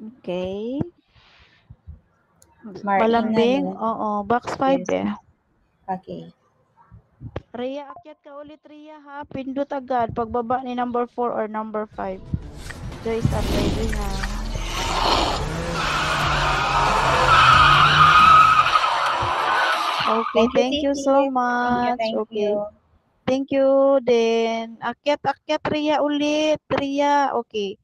Okay. Marina, Malambing? no? Oo. Box 5 Yes. eh. Okay. Rhea, akyat ka ulit, Rhea, ha? Pindot agad. Pagbaba ni number 4 or number 5. Joyce at baby, ha? Okay, thank you so much. Thank Okay. you. Thank you din. Akyat, Rhea ulit. Rhea, okay.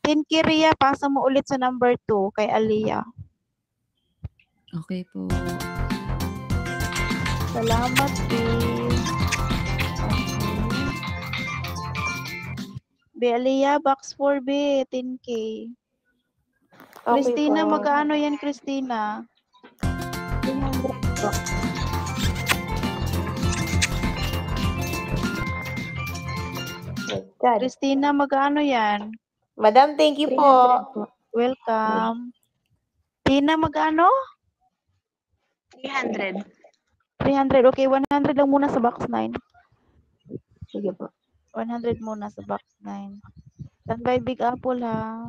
10K, Rhea, pasa mo ulit sa number 2 kay Aliyah. Okay po. Salamat, B. Okay. B, Aliyah, box 4, B, 10K. Okay Christina, po. magkano yan, Christina? 300 po. God. Christina, magkano yan? Madam, thank you 300 po. po. Welcome. Tina, magkano? 300. 300. Okay, 100 lang muna sa box 9. Sige po. 100 muna sa box 9. Standby Big Apple, ha?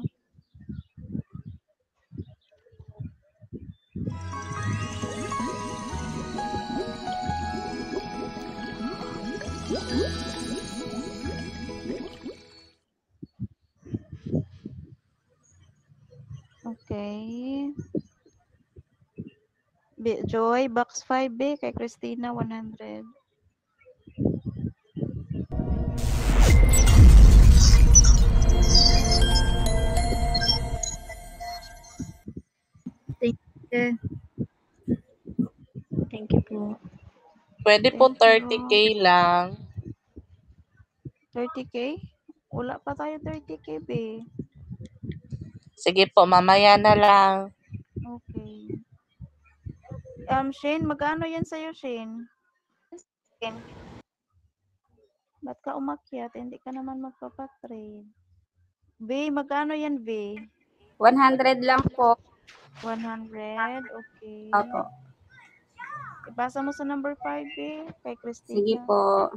Okay. Joy, box 5B kay Christina, 100. Thank you. Thank you po. Pwede po Thank 30K lang. 30K? Wala pa tayo 30K, be. Sige po, mamaya na lang. Okay. Shane, magkano yan sa'yo, Shane? Ba't ka umakyat? Hindi ka naman magpapatrade. V, magkano yan, V? 100 lang po. 100? Okay. Opo. Ipasa mo sa number 5, V, kay Christina. Sige po.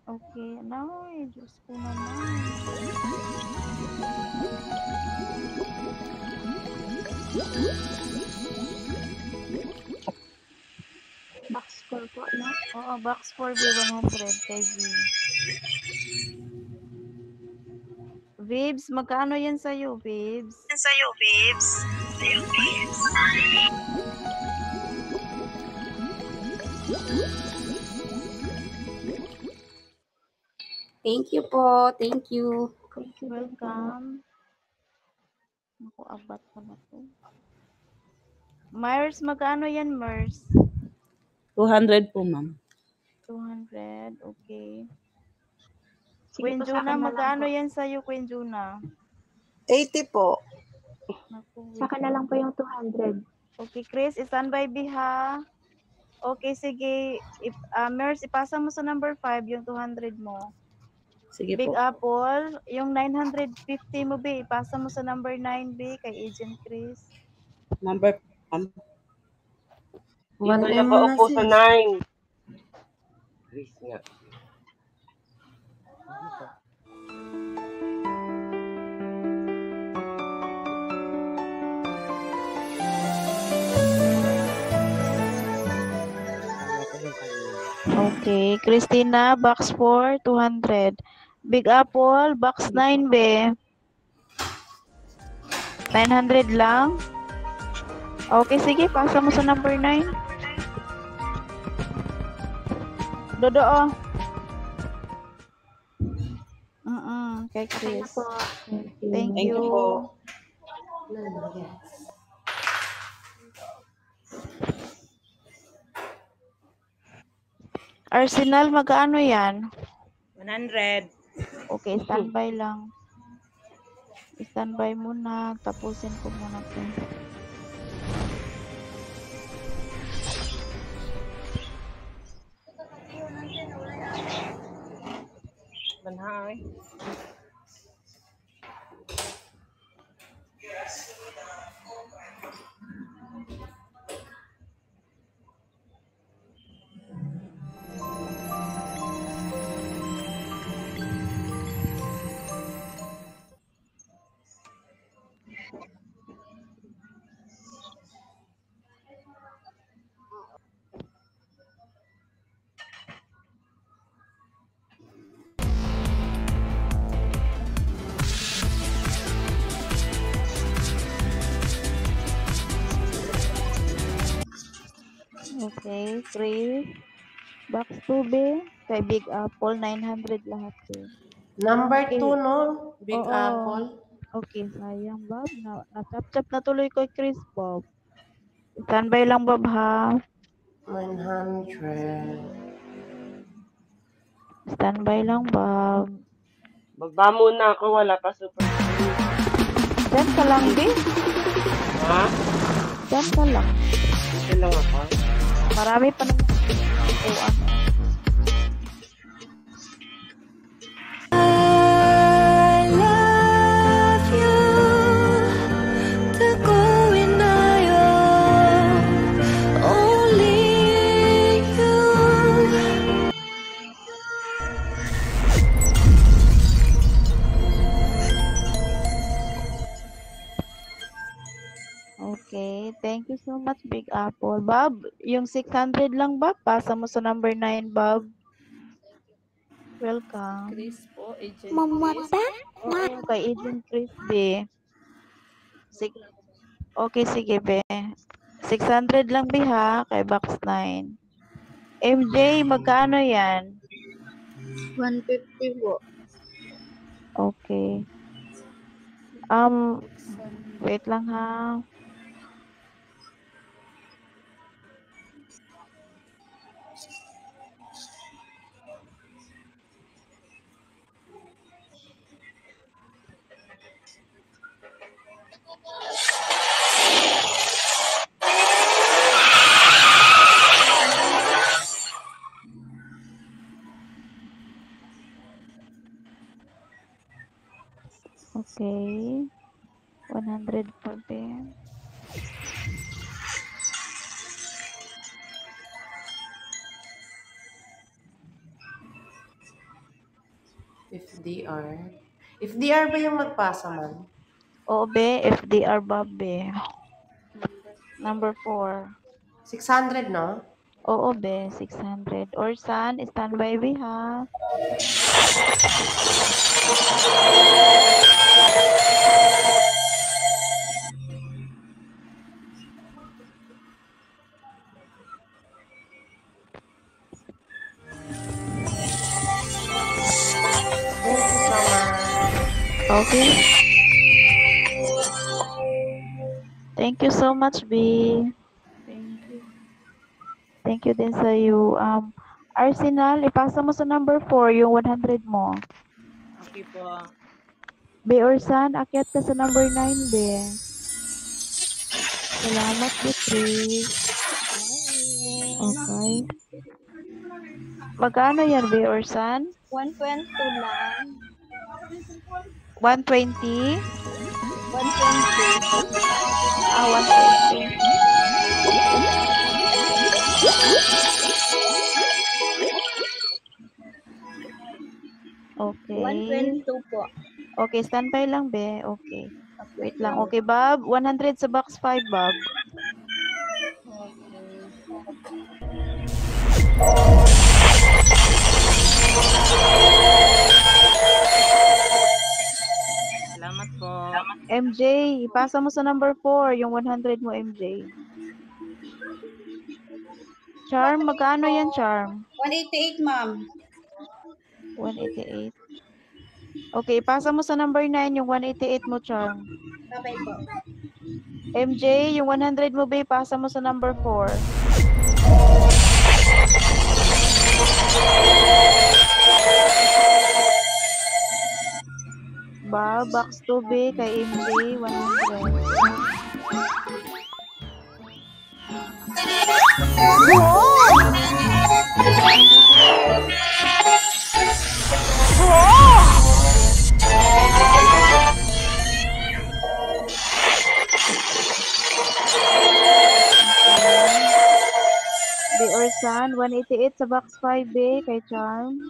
Okay. Ay, Diyos ko naman. Box 4 po, no? Oo, box 4B, 100 kay V. Vibes, magkano yan sa'yo, Vibes? Thank you po. Thank you. Thank you. Welcome. Naku, abat ko na to. Myers, magkano yan, Myers? 200 po, ma'am. 200, okay. Sige Queen po, sa Juna, akin na lang magkano po. yan sa'yo, Queen Juna? 80 po. Naku, Sa akin na lang po yung 200. okay, Chris, standby B, ha? Okay, sige. Myers, ipasa mo sa number 5 yung 200 mo. Sige Big po. Apple, yung 950 mo, B, ipasa mo sa number 9, B, kay Agent Chris. Number, ma'am. Dito nakaupo sa 9. Chris nga. Okay, Christina, box 4, 200. Big Apple, box 9, be. 900 lang. Okay, sige, pasa mo sa number 9. Dodo, oh. Kay Chris. Po. Thank Thank you. you po. Arsenal, magkano yan? 100. Okay, standby lang. Standby muna. Tapusin ko muna ito. Banhay. Okay, Chris. Box 2B. Kay Big Apple, 900 lahat eh. Number Okay. 2, no? Big Oo. Apple. Okay, sayang, Bob. Na-chop-chop na tuloy ko Chris, Bob. Standby lang, Bob, ha? 900. Standby lang, Bob. Baba muna ako, wala pa super. Diyan ka lang, B. Ha? Diyan ka lang. Ito lang ako. Marami pa naman. Oh, ano. Okay, thank you so much, Big Apple. Bob, yung 600 lang, Bob. Pasa mo sa number 9, Bob. Welcome. Chris po, agent Mama Chris. pa? Oo, kay Agent Chris, B. Sige. Okay, sige, B. 600 lang, B, ha? Kay Box 9. MJ, magkano yan? 150 po. Okay. Wait lang, ha? Okay. 100 pa, B. If DR ba yung magpasa man? Oo, B. FDR, Bob, B. Number 4. 600, no? Oo, be, 600. Orsan, standby, be, ha? Okay. Thank you so much, B. Thank you. Thank you din sa iyo. Arsenal, ipasa mo sa number 4 yung 100 mo. Okay po. B. Orsan, akyat ka sa number 9, B. Salamat, B. Chris. Okay. Magkano yan, B. Orsan? 120 lang. 120? 120. 120. Okay. 122 po. Okay, standby lang, be. Okay. Wait lang. Okay, Bob. 100 sa box 5, Bob. Salamat po. MJ, ipasa mo sa number 4, yung 100 mo, MJ. Charm, magkano yan, Charm? 188, ma'am. 188. Okay, ipasa mo sa number 9, yung 188 mo, Charm. Okay po. MJ, yung 100 mo, ba, ipasa mo sa number 4. Ba, box 2B kay MJ, 100. B. Orsan, 188 sa box 5B kay Charm.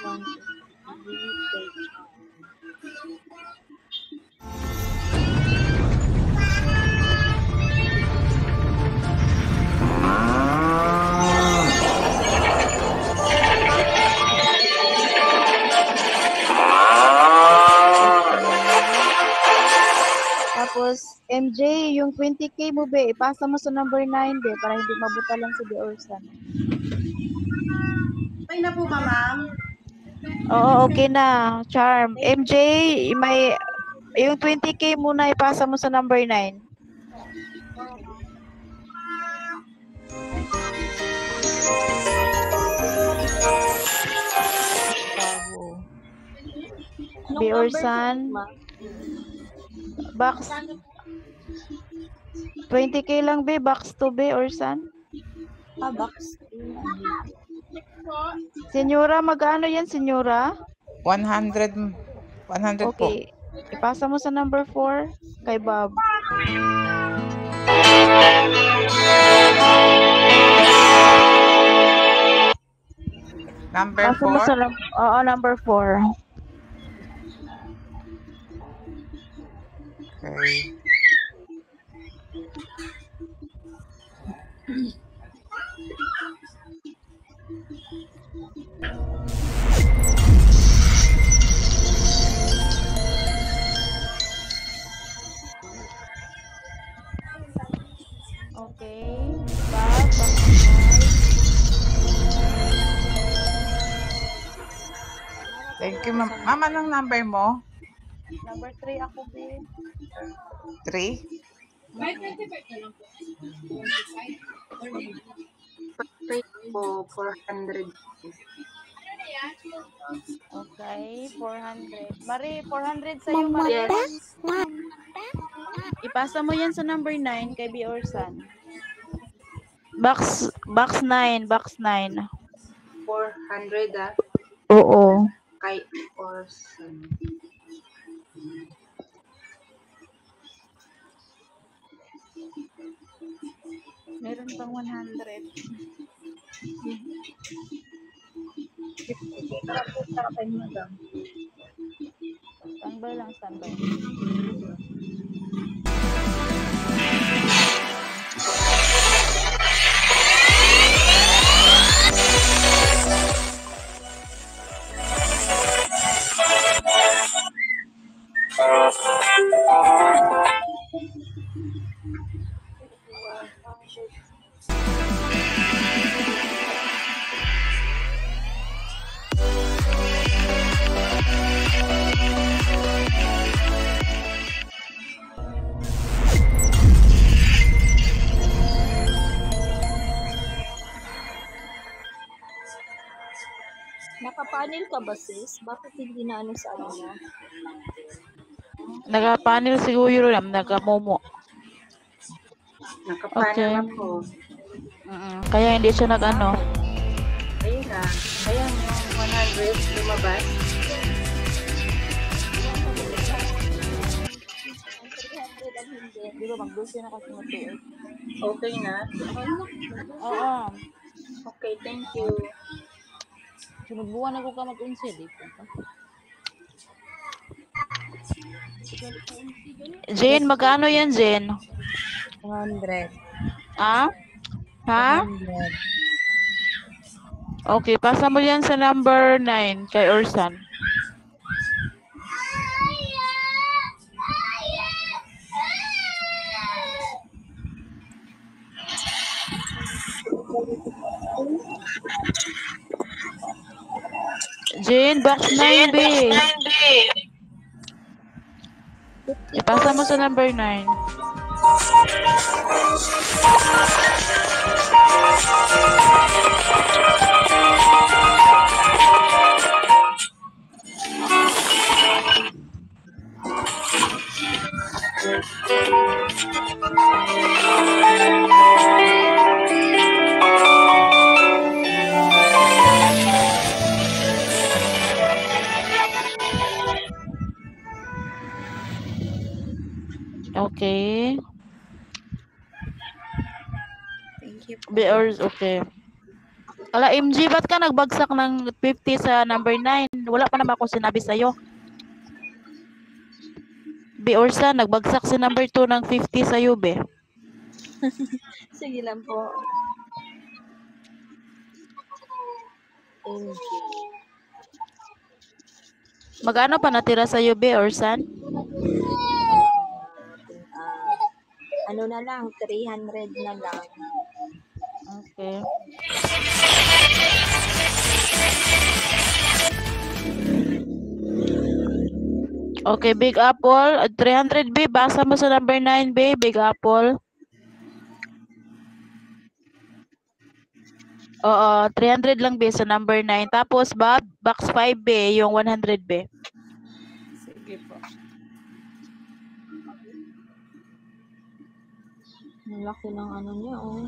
188 kay Charm. Tapos, MJ, yung 20K mo, be, ipasa mo sa number 9, be, para hindi mabuta lang si Orsan. Okay na po ba, ma'am? Oo, okay na. Charm. MJ, yung 20K muna ipasa mo sa number 9. Be Orsan. Box 20K lang, be, box 2, be, Orsan. Box 2. Senyora, magkano yan, senyora? 100 po. Okay. Ipasa mo sa number 4 kay Bob. Number Pasa mo sa 4. number 4. Okay. Okay. Bob, Thank you, ma'am. Ma'am, anong number mo? number 3 ako, be. 3? Perfect po, 400. Okay, 400. Marie, 400 sa'yo, Marie. Yes. Ipasa mo yan sa number 9 kay B. Orsan. Box 9, box 9. 400 Oo. kay Orson. Meron pang 100. Standby lang, standby. Nakapanel ka ba, sis? Bakit hindi na ano sa ano mo? Naka-panel siguro lang, naka-momo. Nakapanel na po. Kaya hindi siya nag-ano. Ayun na. Ayan yung 100 lumabas. Di ba, mag-12 na kasi mag-2. Okay na? Oo. Okay, thank you. Sinubuan ako ka mag-unsil. Jane, magkano yan, Jane? 100. Ha? Ha? Okay, pasa mo yan sa number 9 kay Orsan. Jane, box 9B. Ipasa mo sa number 9. Okay. Thank you. Bears, okay. Ala, MG, ba't ka nagbagsak ng 50 sa number 9? Wala pa naman ako sinabi sa'yo. Be Orsa, nagbagsak si number 2 ng 50 sa'yo, be. Sige lang po. Thank you. Magkano pa natira sa'yo, be Orsan? ano na lang, 300 na lang. Okay. Okay, Big Apple. 300, B. Basa mo sa number 9, B. Big Apple. Oo, 300 lang, B, sa number 9. Tapos, Bob, box 5, B, yung 100, B. Sige po. Ang laki ng ano niya, oh.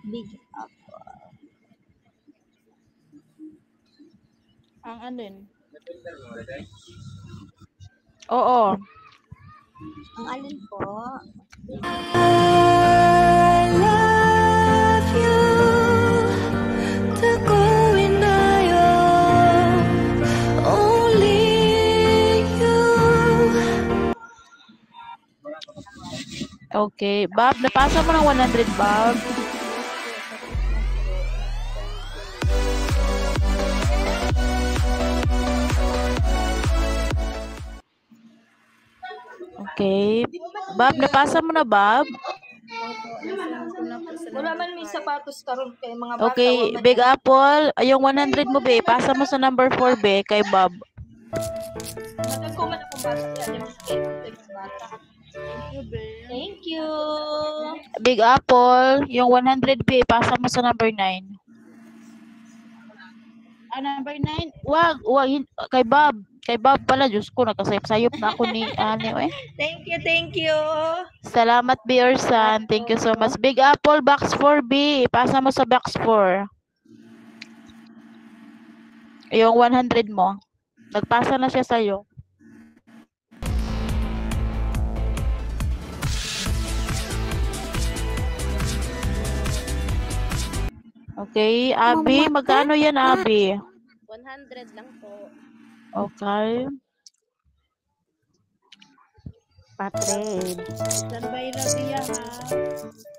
Big Apple. Ang ano yun? Oo. Ang alin po? Okay. Bob, napasa mo ng 100, Bob. Okay. Bob, napasa mo na, Bob? Wala man may sapatos karon kay mga bata. Okay, Big Apple, yung 100 mo, be, pasa mo sa number 4, be, kay Bob. Ko man akong bata yan. Thank you. Big Apple, yung 100, be, pasa mo sa number 9. Number 9? Wag, kay Bob. Kay Bob pala, Diyos ko, nagkasayop-sayop na ako ni eh. Thank you. Salamat, B. Orsan. Thank you so much. Big Apple, box 4, B. Pasa mo sa box 4. Yung 100 mo. Nagpasa na siya sa'yo. Okay, Abby, magkano yan, Abby? 100 lang po. Okay. Patrade. Standby lang siya, ha?